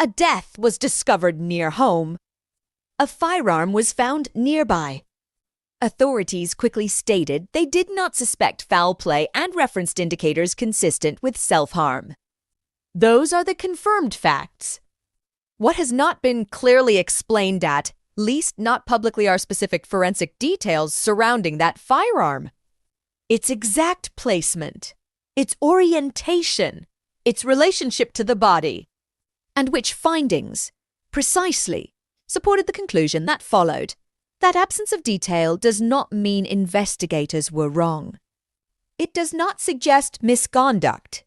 A death was discovered near home. A firearm was found nearby. Authorities quickly stated they did not suspect foul play and referenced indicators consistent with self-harm. Those are the confirmed facts. What has not been clearly explained at least not publicly are specific forensic details surrounding that firearm. Its exact placement, its orientation, its relationship to the body, and which findings, precisely, supported the conclusion that followed. That absence of detail does not mean investigators were wrong. It does not suggest misconduct.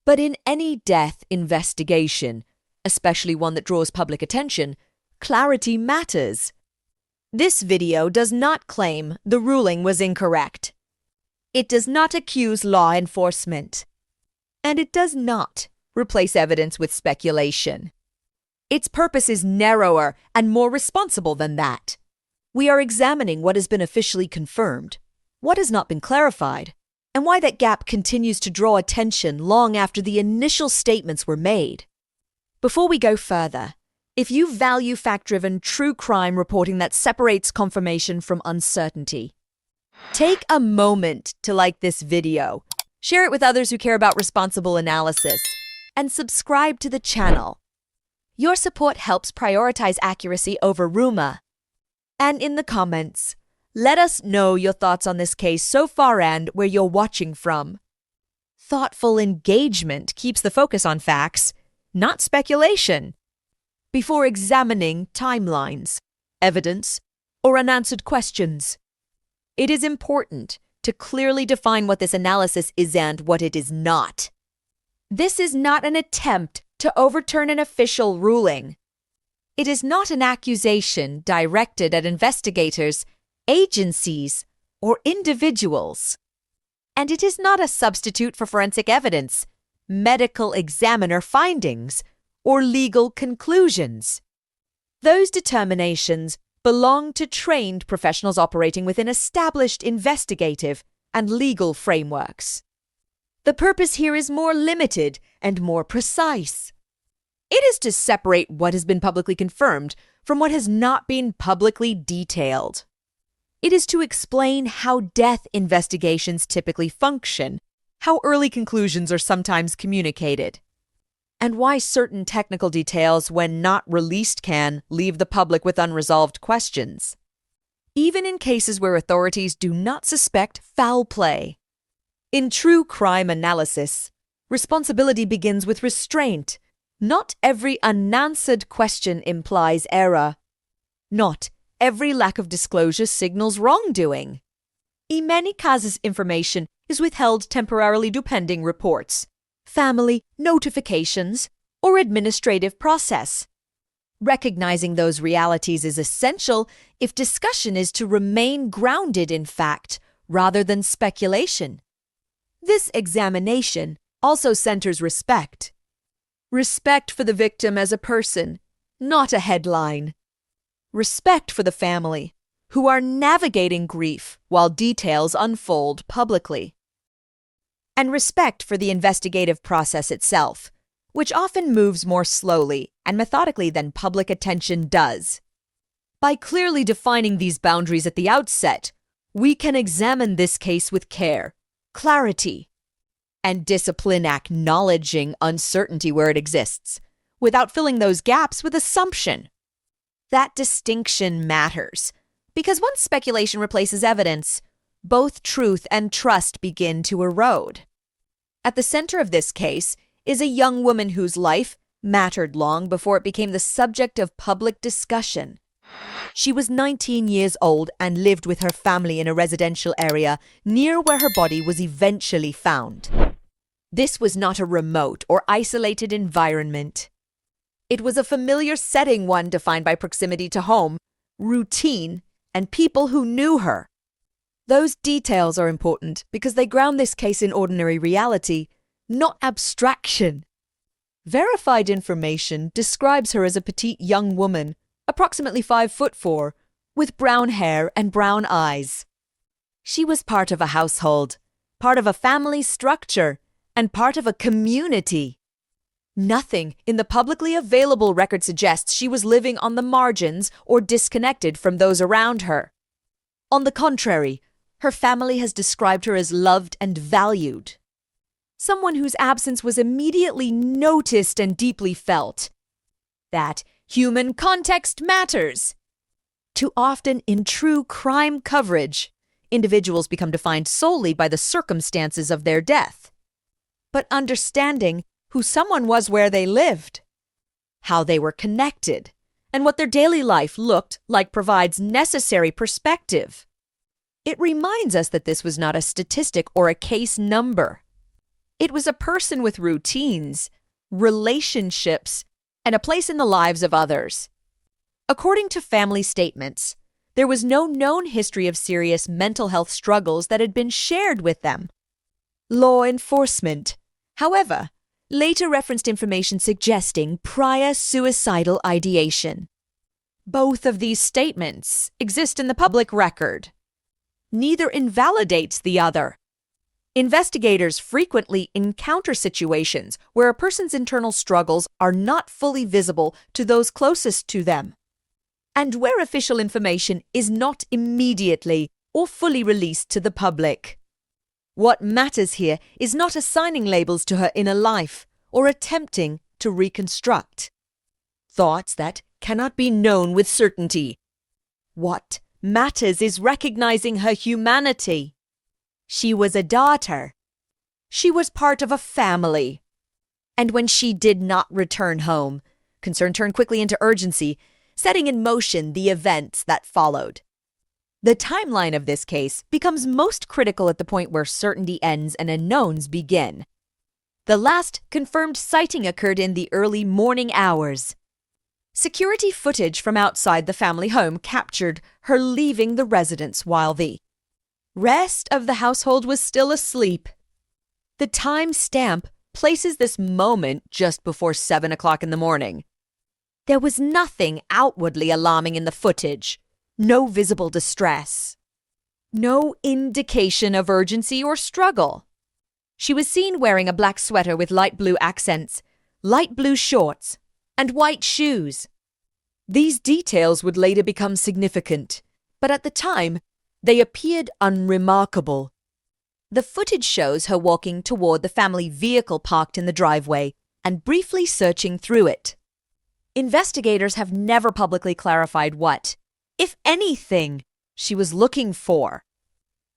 But in any death investigation, especially one that draws public attention, clarity matters. This video does not claim the ruling was incorrect. It does not accuse law enforcement. And it does not replace evidence with speculation. Its purpose is narrower and more responsible than that. We are examining what has been officially confirmed, what has not been clarified, and why that gap continues to draw attention long after the initial statements were made. Before we go further, if you value fact-driven true crime reporting that separates confirmation from uncertainty, take a moment to like this video, share it with others who care about responsible analysis, and subscribe to the channel. Your support helps prioritize accuracy over rumor. And in the comments, let us know your thoughts on this case so far and where you're watching from. Thoughtful engagement keeps the focus on facts, not speculation. Before examining timelines, evidence, or unanswered questions, it is important to clearly define what this analysis is and what it is not. This is not an attempt to overturn an official ruling. It is not an accusation directed at investigators, agencies, or individuals. And it is not a substitute for forensic evidence, medical examiner findings, or legal conclusions. Those determinations belong to trained professionals operating within established investigative and legal frameworks. The purpose here is more limited and more precise. It is to separate what has been publicly confirmed from what has not been publicly detailed. It is to explain how death investigations typically function, how early conclusions are sometimes communicated, and why certain technical details, when not released, can leave the public with unresolved questions, even in cases where authorities do not suspect foul play. In true crime analysis, responsibility begins with restraint. Not every unanswered question implies error. Not every lack of disclosure signals wrongdoing. In many cases, information is withheld temporarily pending reports, family notifications, or administrative process. Recognizing those realities is essential if discussion is to remain grounded in fact rather than speculation. This examination also centers respect. Respect for the victim as a person, not a headline. Respect for the family, who are navigating grief while details unfold publicly. And respect for the investigative process itself, which often moves more slowly and methodically than public attention does. By clearly defining these boundaries at the outset, we can examine this case with care, clarity, and discipline, acknowledging uncertainty where it exists, without filling those gaps with assumption. That distinction matters, because once speculation replaces evidence, both truth and trust begin to erode. At the center of this case is a young woman whose life mattered long before it became the subject of public discussion. She was 19 years old and lived with her family in a residential area near where her body was eventually found. This was not a remote or isolated environment. It was a familiar setting, one defined by proximity to home, routine, and people who knew her. Those details are important because they ground this case in ordinary reality, not abstraction. Verified information describes her as a petite young woman, approximately 5'4", with brown hair and brown eyes. She was part of a household, part of a family structure, and part of a community. Nothing in the publicly available record suggests she was living on the margins or disconnected from those around her. On the contrary, her family has described her as loved and valued. Someone whose absence was immediately noticed and deeply felt. That human context matters. Too often in true crime coverage, individuals become defined solely by the circumstances of their death. But understanding who someone was where they lived, how they were connected, and what their daily life looked like provides necessary perspective. It reminds us that this was not a statistic or a case number. It was a person with routines, relationships, and a place in the lives of others. According to family statements, there was no known history of serious mental health struggles that had been shared with them. Law enforcement, however, later referenced information suggesting prior suicidal ideation. Both of these statements exist in the public record. Neither invalidates the other. Investigators frequently encounter situations where a person's internal struggles are not fully visible to those closest to them, and where official information is not immediately or fully released to the public. What matters here is not assigning labels to her inner life or attempting to reconstruct thoughts that cannot be known with certainty. What matters is recognizing her humanity. She was a daughter. She was part of a family. And when she did not return home, concern turned quickly into urgency, setting in motion the events that followed. The timeline of this case becomes most critical at the point where certainty ends and unknowns begin. The last confirmed sighting occurred in the early morning hours. Security footage from outside the family home captured her leaving the residence while the rest of the household was still asleep. The time stamp places this moment just before 7 o'clock in the morning. There was nothing outwardly alarming in the footage. No visible distress. No indication of urgency or struggle. She was seen wearing a black sweater with light blue accents, light blue shorts, and white shoes. These details would later become significant, but at the time, they appeared unremarkable. The footage shows her walking toward the family vehicle parked in the driveway and briefly searching through it. Investigators have never publicly clarified what, if anything, she was looking for.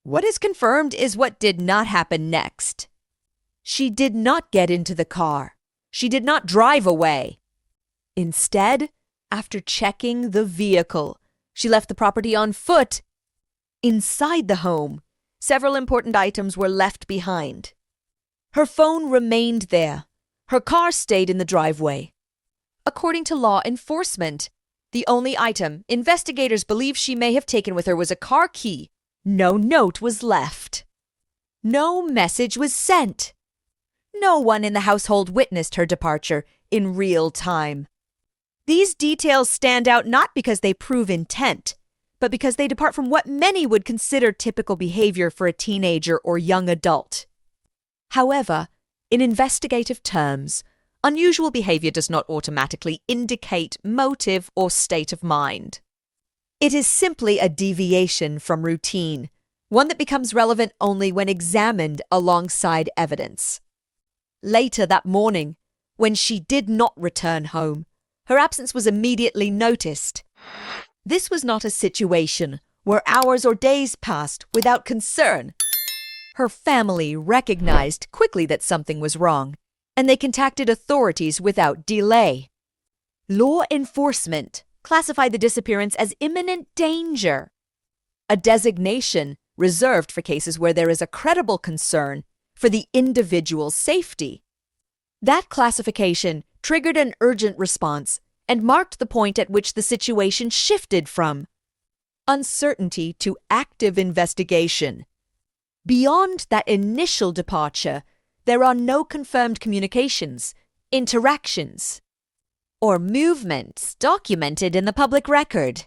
What is confirmed is what did not happen next. She did not get into the car. She did not drive away. Instead, after checking the vehicle, she left the property on foot. Inside the home, several important items were left behind. Her phone remained there. Her car stayed in the driveway. According to law enforcement, the only item investigators believe she may have taken with her was a car key. No note was left. No message was sent. No one in the household witnessed her departure in real time. These details stand out not because they prove intent, but because they depart from what many would consider typical behavior for a teenager or young adult. However, in investigative terms, unusual behavior does not automatically indicate motive or state of mind. It is simply a deviation from routine, one that becomes relevant only when examined alongside evidence. Later that morning, when she did not return home, her absence was immediately noticed. This was not a situation where hours or days passed without concern. Her family recognized quickly that something was wrong, and they contacted authorities without delay. Law enforcement classified the disappearance as imminent danger, a designation reserved for cases where there is a credible concern for the individual's safety. That classification triggered an urgent response and marked the point at which the situation shifted from uncertainty to active investigation. Beyond that initial departure, there are no confirmed communications, interactions, or movements documented in the public record.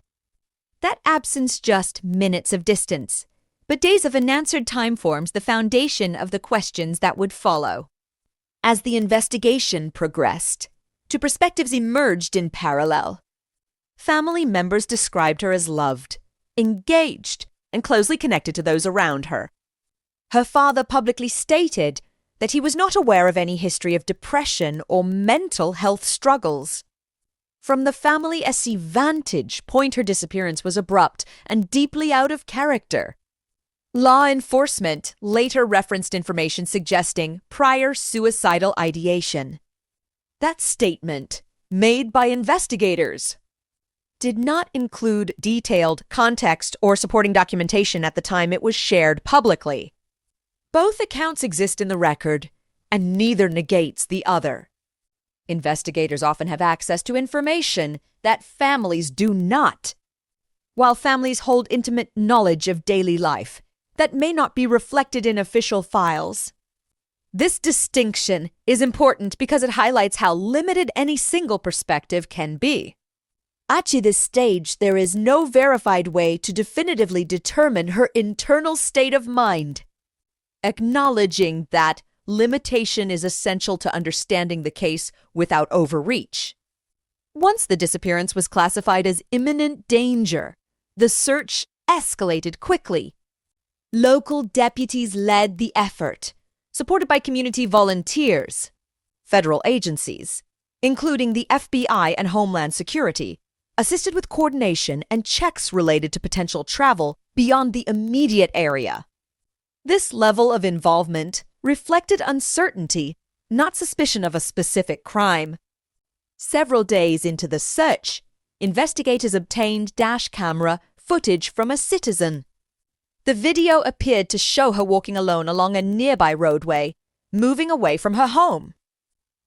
That absence just minutes of distance, but days of unanswered time forms the foundation of the questions that would follow. As the investigation progressed, two perspectives emerged in parallel. Family members described her as loved, engaged, and closely connected to those around her. Her father publicly stated that he was not aware of any history of depression or mental health struggles. From the family SC vantage point, her disappearance was abrupt and deeply out of character. Law enforcement later referenced information suggesting prior suicidal ideation. That statement, made by investigators, did not include detailed context or supporting documentation at the time it was shared publicly. Both accounts exist in the record, and neither negates the other. Investigators often have access to information that families do not, while families hold intimate knowledge of daily life that may not be reflected in official files. This distinction is important because it highlights how limited any single perspective can be. At this stage, there is no verified way to definitively determine her internal state of mind. Acknowledging that limitation is essential to understanding the case without overreach. Once the disappearance was classified as imminent danger, the search escalated quickly. Local deputies led the effort, supported by community volunteers. Federal agencies, including the FBI and Homeland Security, assisted with coordination and checks related to potential travel beyond the immediate area. This level of involvement reflected uncertainty, not suspicion of a specific crime. Several days into the search, investigators obtained dash camera footage from a citizen. The video appeared to show her walking alone along a nearby roadway, moving away from her home.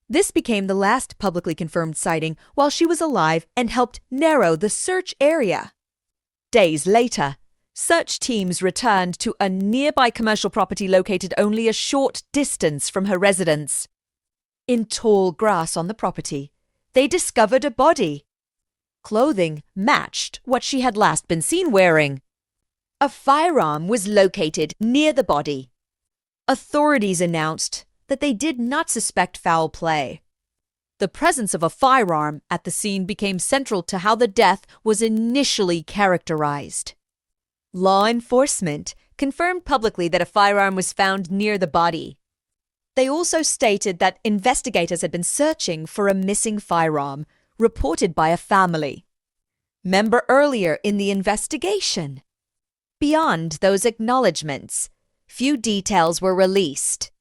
This became the last publicly confirmed sighting while she was alive and helped narrow the search area. Days later, search teams returned to a nearby commercial property located only a short distance from her residence. In tall grass on the property, they discovered a body. Clothing matched what she had last been seen wearing. A firearm was located near the body. Authorities announced that they did not suspect foul play. The presence of a firearm at the scene became central to how the death was initially characterized. Law enforcement confirmed publicly that a firearm was found near the body. They also stated that investigators had been searching for a missing firearm reported by a family member earlier in the investigation. Beyond those acknowledgments, few details were released.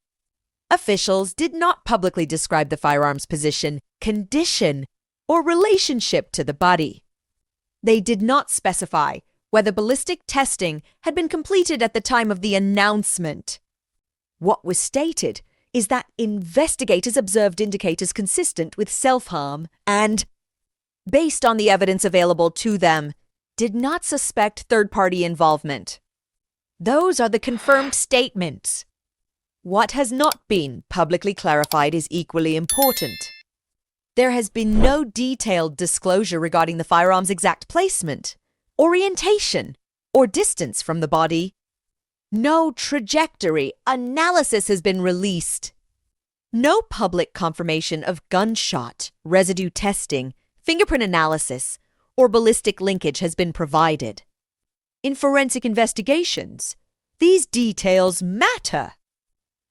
Officials did not publicly describe the firearm's position, condition, or relationship to the body. They did not specify whether ballistic testing had been completed at the time of the announcement. What was stated is that investigators observed indicators consistent with self-harm and, based on the evidence available to them, did not suspect third-party involvement. Those are the confirmed statements. What has not been publicly clarified is equally important. There has been no detailed disclosure regarding the firearm's exact placement, orientation, or distance from the body. No trajectory analysis has been released. No public confirmation of gunshot, residue testing, fingerprint analysis, or ballistic linkage has been provided. In forensic investigations, these details matter.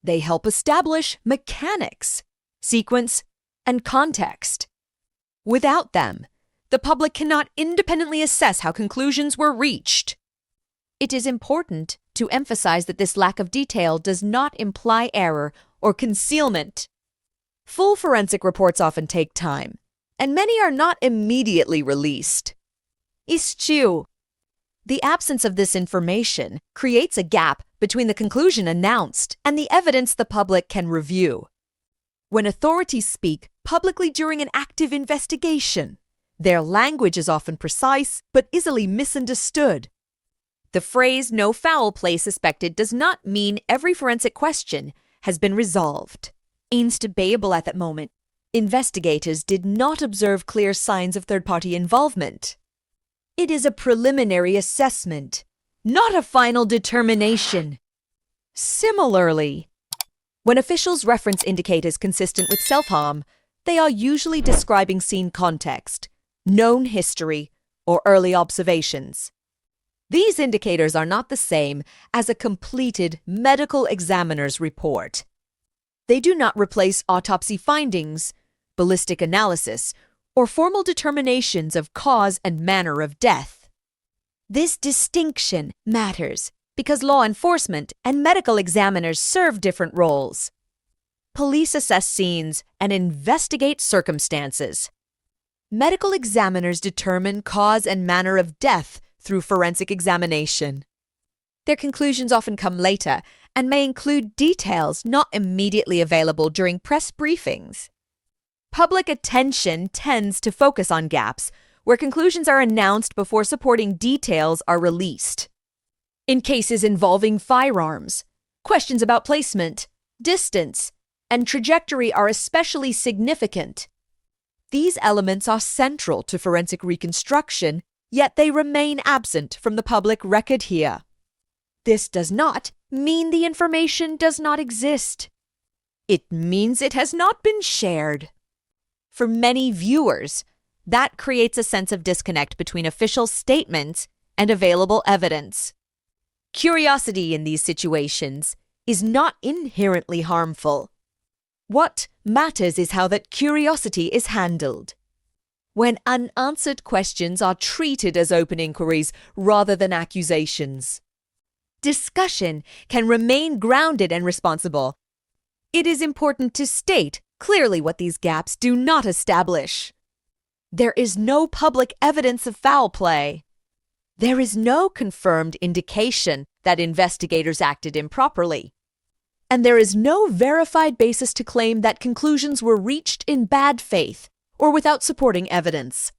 They help establish mechanics, sequence, and context. Without them, the public cannot independently assess how conclusions were reached. It is important to emphasize that this lack of detail does not imply error or concealment. Full forensic reports often take time, and many are not immediately released. The absence of this information creates a gap between the conclusion announced and the evidence the public can review. When authorities speak publicly during an active investigation, their language is often precise but easily misunderstood. The phrase "no foul play suspected" does not mean every forensic question has been resolved. Debatable at that moment, investigators did not observe clear signs of third-party involvement. It is a preliminary assessment, not a final determination. Similarly, When officials reference indicators consistent with self-harm, they are usually describing scene context, known history, or early observations. These indicators are not the same as a completed medical examiner's report. They do not replace autopsy findings, ballistic analysis, or formal determinations of cause and manner of death. This distinction matters because law enforcement and medical examiners serve different roles. Police assess scenes and investigate circumstances. Medical examiners determine cause and manner of death through forensic examination. Their conclusions often come later and may include details not immediately available during press briefings. Public attention tends to focus on gaps where conclusions are announced before supporting details are released. In cases involving firearms, questions about placement, distance, and trajectory are especially significant. These elements are central to forensic reconstruction, yet they remain absent from the public record here. This does not mean the information does not exist. It means it has not been shared. For many viewers, that creates a sense of disconnect between official statements and available evidence. Curiosity in these situations is not inherently harmful. What matters is how that curiosity is handled. When unanswered questions are treated as open inquiries rather than accusations. Discussion can remain grounded and responsible. It is important to state clearly what these gaps do not establish. There is no public evidence of foul play. There is no confirmed indication that investigators acted improperly. And there is no verified basis to claim that conclusions were reached in bad faith or without supporting evidence.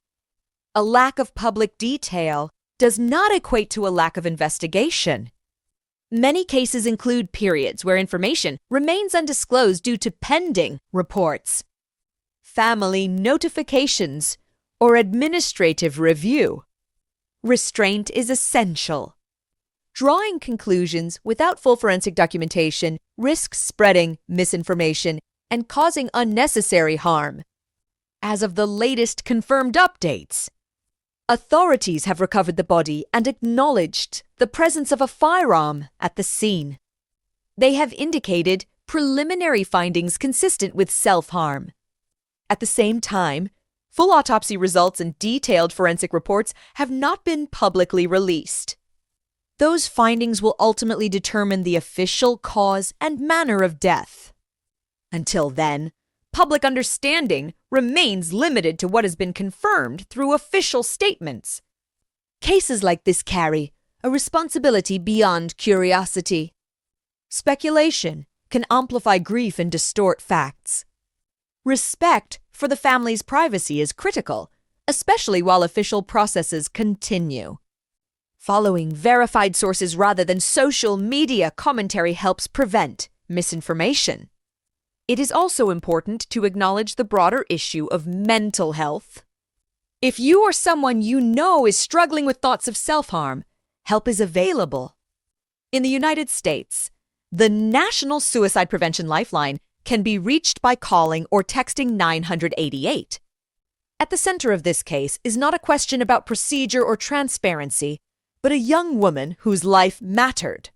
A lack of public detail does not equate to a lack of investigation. Many cases include periods where information remains undisclosed due to pending reports, family notifications, or administrative review. Restraint is essential. Drawing conclusions without full forensic documentation risks spreading misinformation and causing unnecessary harm. As of the latest confirmed updates, authorities have recovered the body and acknowledged the presence of a firearm at the scene. They have indicated preliminary findings consistent with self-harm. At the same time, full autopsy results and detailed forensic reports have not been publicly released. Those findings will ultimately determine the official cause and manner of death. Until then, public understanding remains limited to what has been confirmed through official statements. Cases like this carry a responsibility beyond curiosity. Speculation can amplify grief and distort facts. Respect for the family's privacy is critical, especially while official processes continue. Following verified sources rather than social media commentary helps prevent misinformation. It is also important to acknowledge the broader issue of mental health. If you or someone you know is struggling with thoughts of self-harm, help is available. In the United States, the National Suicide Prevention Lifeline can be reached by calling or texting 988. At the center of this case is not a question about procedure or transparency, but a young woman whose life mattered.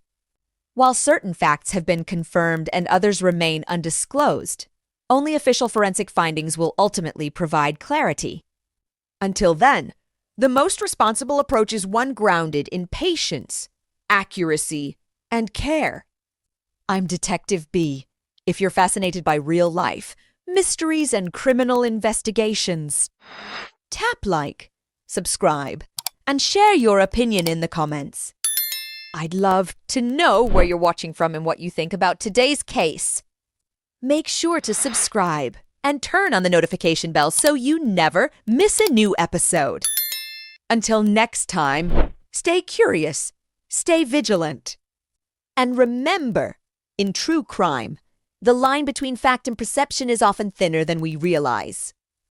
While certain facts have been confirmed and others remain undisclosed, only official forensic findings will ultimately provide clarity. Until then, the most responsible approach is one grounded in patience, accuracy, and care. I'm Detective B. If you're fascinated by real life, mysteries, and criminal investigations, tap like, subscribe, and share your opinion in the comments. I'd love to know where you're watching from and what you think about today's case. Make sure to subscribe and turn on the notification bell so you never miss a new episode. Until next time, stay curious, stay vigilant. And remember, in true crime, the line between fact and perception is often thinner than we realize.